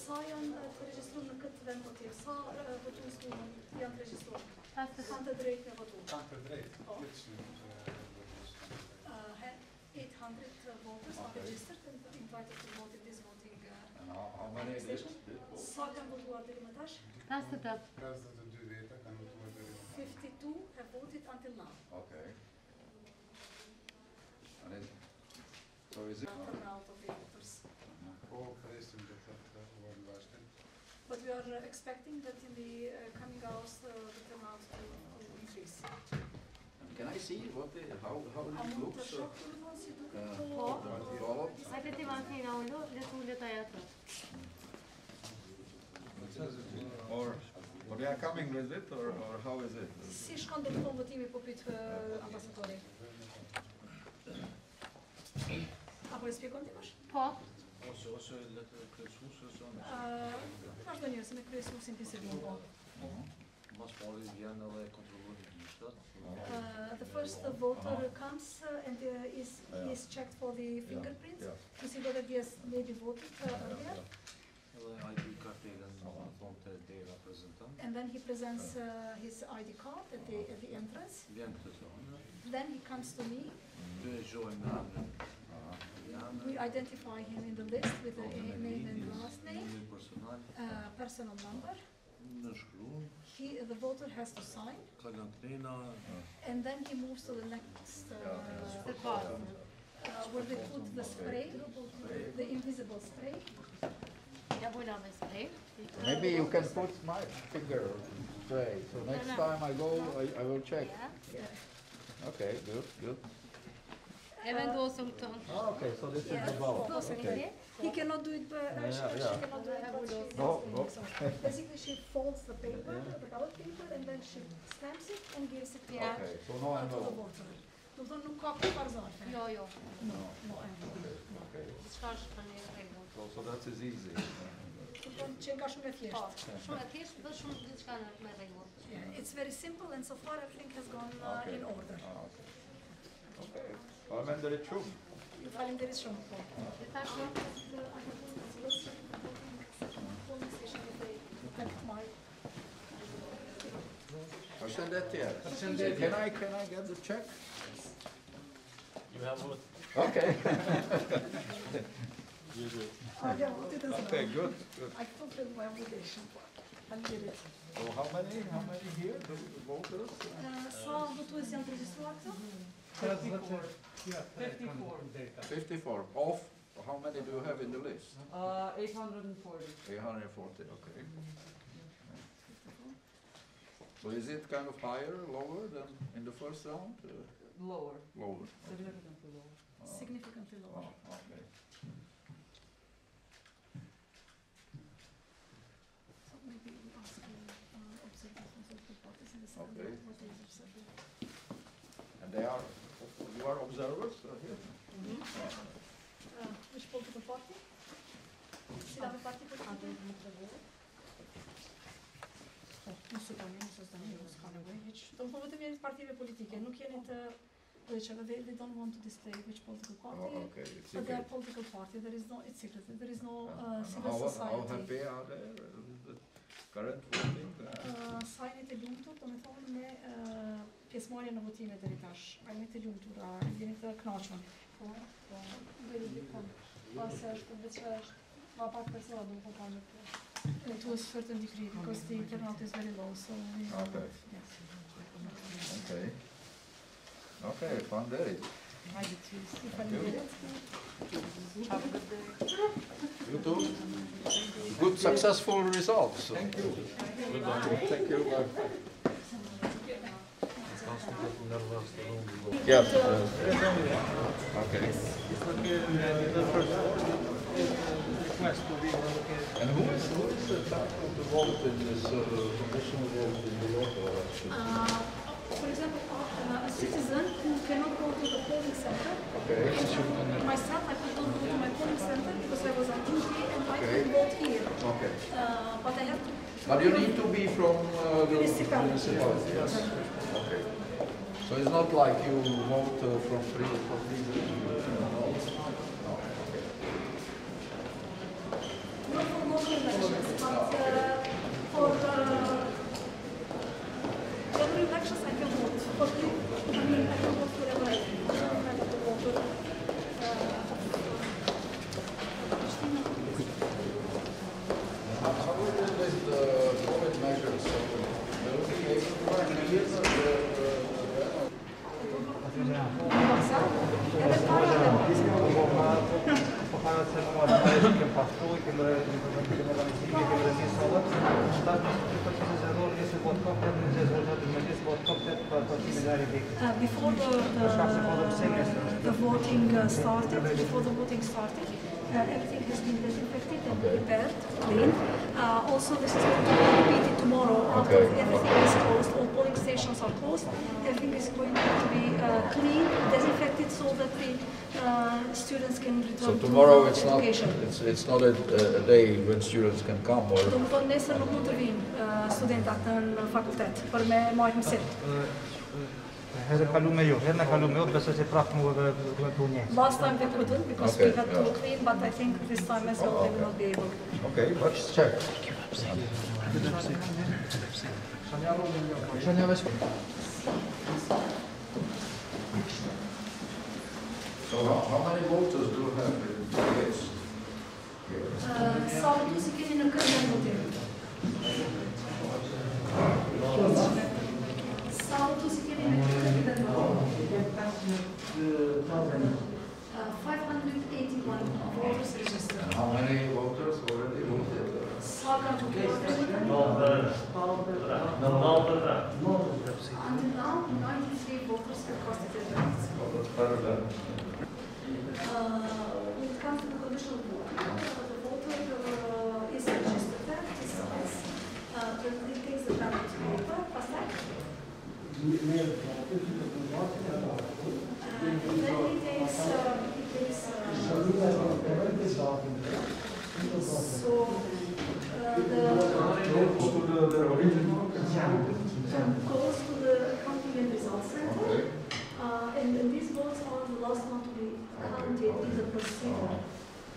sa janë të regjistruar në këtë vend të tjerë? Sa votues janë të regjistruar? Kanë të drejtë me votu? Kanë të drejtë. 800 voters are registered and invited to vote in this voting How many station. Sa kanë votuar deri më tash? 52 veta kanë votuar deri më tash. 52 have voted until now. Okay. So is it? Turnout of the voters. Po presim të thotë uan bashkë. But we are expecting that in the coming hours the turnout will increase. Can I see how it looks? Hajde ti makina ullu, letu ullet aja të. Or they are coming with it, or how is it? Si shkon deri në votimi po pyet ambasadori. Apo e shpjegon ti bash? Po. Ose letë kryesues ose Vazhdo njërë, se me kryesuesin ti se vjen po. mas pari vjen edhe kontrollojnë lishtat. The first voter comes and is checked for the fingerprints to see whether he has maybe voted earlier. Edhe ID kartelën thonë të dera prezentant. And then he presents his ID card at the entrance. Vjen këtë thonë. Then he comes to me. Dy e gjojmë në emrin. We identify him in the list with the name and last name, personal number. The voter has to sign. And then he moves to the next part, where they put the spray, the invisible spray. Maybe you can put my finger spray. So next time I go, I will check. Okay, good. Okay, so this is the ball. Okay. He cannot do it, she cannot do it. No. Basically, she folds the paper, the ballot paper, and then she stamps it and gives it to So no the envelope. voter. Do të thonë nuk ka kupar zarte. Jo. No envelope. Okay. Diçka është për një rregull. So that is easy. Do të thonë që nga shumë e thjeshtë. Shumë e thjeshtë dhe shumë diçka me rregull. It's very simple and so far everything has gone in order. Okay. Faleminderit shumë. Ju falenderit shumë po. Dhe tashmë Can I get the check? You have what? Okay. You do. Okay, good. I fulfilled my obligation. Falenderit. So how many here, the voters? Sa votues janë të regjistruar këtu? 54. Of how many do you have in the list? 840. 840, okay. So is it kind of higher, lower than in the first round? Lower. Lower. Significantly lower. Significantly lower. Okay. So maybe we ask observations of the parties in the Okay. what they have said. And you are observers here? Which political party? Cila parti politike? Nuk s'ka nevojë hiç. Do të thotë vetëm jeni partive politike, nuk jeni të they don't want to display which political party. Oh, okay. But they are political party. There is no, it's secret. There is no civil How society. happy are they? The current voting? Sajnit e lumtur, do të thonë me pjesëmarrje në votime deri tash. Ajme të lumtur, jeni të kënaqur. Po, deri dikon. Pas është vetë është ma pak persona do të kanë. It was certain degree because the turnout is very low, so Okay. yes. Okay. Okay, fun day. Have a good day. You too. Good, successful results. Thank you. Thank you. Yes. Okay. And who is the vote in this conditional vote in the local election? For example, a citizen who cannot go to the polling center. Okay. Myself, I could not go to my polling center because I was on duty and I couldn't vote here. Okay. But I have to. But you need to be from the Municipality. Yes. Okay. So it's not like you vote from three or three. No. Okay. Not for local elections. elections, I can vote. I mean, I can vote wherever I want. I don't have to vote. How is it with the COVID measures? So, will we be able to before the voting started, everything has been disinfected and prepared, clean. Also, this is going to be repeated tomorrow. After everything is closed, all polling stations are closed. Everything is going to be clean, disinfected, so that the students can return So tomorrow to it's education. it's not a day when students can come, or Domethënë nesër nuk mund të vinë studentat në fakultet për me marrë mësim. Herë kalume jo, herë në kalume jo, besoj se prapë mua dhe duhet të njëjtë. Last time they couldn't because we had to clean, but I think this time as well they will not be able. okay, let's check. So how many voters do you have in the case? Sa du si keni në këtë vend votim? Sa du si keni në këtë vend votim? 581 voters registered. And how many voters already voted? Sa kanë votuar? Until now, 93 voters have casted their ballots. That's better than. When it comes to the conditional voting, the voter is registered there, he signs, he takes the ballot paper, pastak, and then he takes goes to the counting and results center, and these votes are the last one to be counted in the procedure,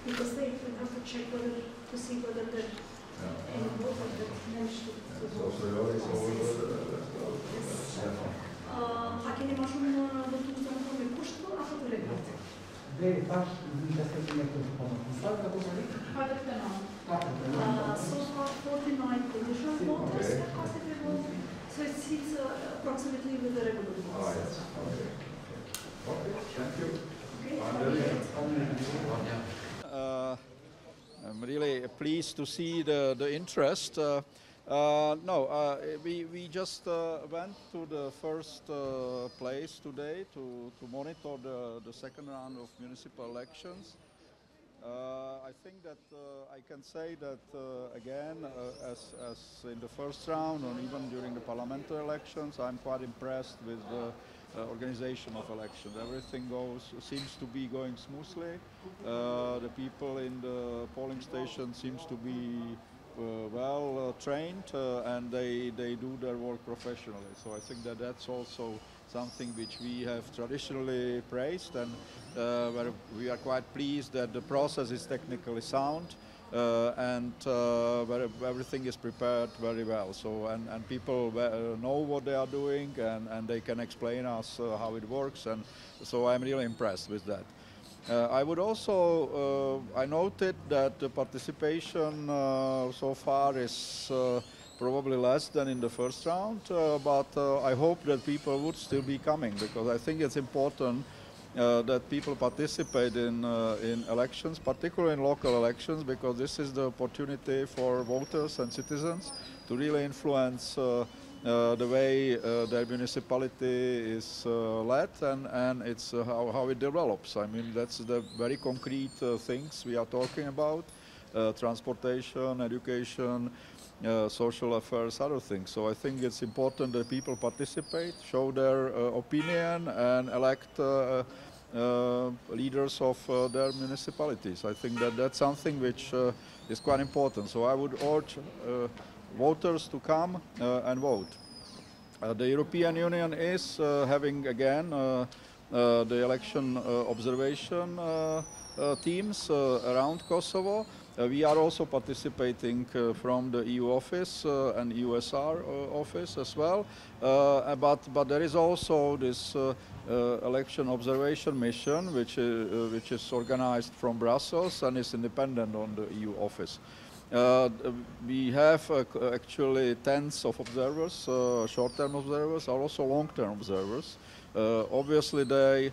because they will have to check whether, to see whether there any voter that managed to vote. A keni ma shumë votues të me kushtu apo të rregullt? Deri tash në të Sa ka votuar? 49. So far 49 conditional voters have casted their vote, so it sits approximately with the regular votes. Okay, thank you. I'm really pleased to see the interest. We just went to the first place today to monitor the second round of municipal elections. I think that I can say that again, as in the first round or even during the parliamentary elections, I'm quite impressed with the organization of elections. Everything seems to be going smoothly. The people in the polling station seems to be well trained and they do their work professionally. So I think that that's also something which we have traditionally praised, and where we are quite pleased that the process is technically sound and where everything is prepared very well. So and people know what they are doing and they can explain us how it works, and so I'm really impressed with that. I would also, I noted that the participation so far is probably less than in the first round, but I hope that people would still be coming, because I think it's important that people participate in elections, particularly in local elections, because this is the opportunity for voters and citizens to really influence the way their municipality is led and it's how it develops. I mean, that's the very concrete things we are talking about, transportation, education, social affairs, other things. So I think it's important that people participate, show their opinion and elect leaders of their municipalities. I think that that's something which is quite important. So I would urge voters to come and vote. The European Union is having again the election observation teams around Kosovo, We are also participating from the EU office and USR office as well. But there is also this election observation mission, which is organized from Brussels and is independent on the EU office. We have actually tens of observers, short-term observers, are also long-term observers. Obviously, they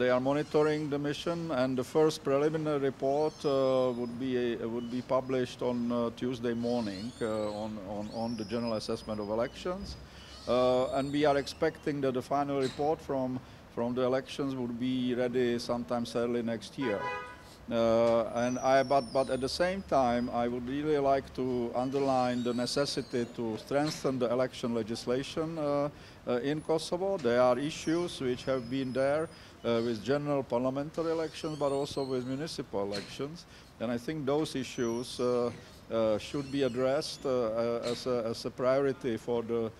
are monitoring the mission, and the first preliminary report would be published on Tuesday morning on the general assessment of elections, and we are expecting that the final report from the elections would be ready sometime early next year. But at the same time, I would really like to underline the necessity to strengthen the election legislation in Kosovo. There are issues which have been there with general parliamentary elections, but also with municipal elections. And I think those issues should be addressed as a priority for the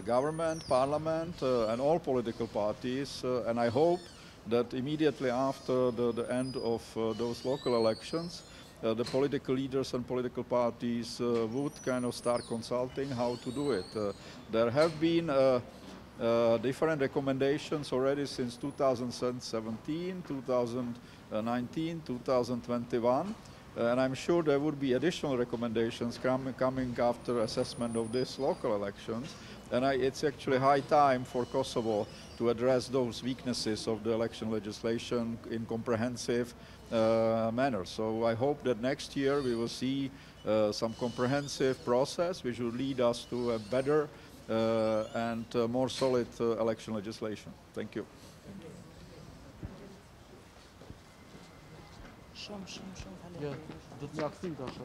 government, parliament, and all political parties. And I hope that immediately after the end of those local elections, the political leaders and political parties would kind of start consulting how to do it. There have been different recommendations already since 2017, 2019, 2021. And I'm sure there would be additional recommendations coming after assessment of these local elections. And it's actually high time for Kosovo to address those weaknesses of the election legislation in comprehensive manner. So I hope that next year we will see some comprehensive process which will lead us to a better and more solid election legislation. Thank you. Shumë. Ja, do të njaktoj tash,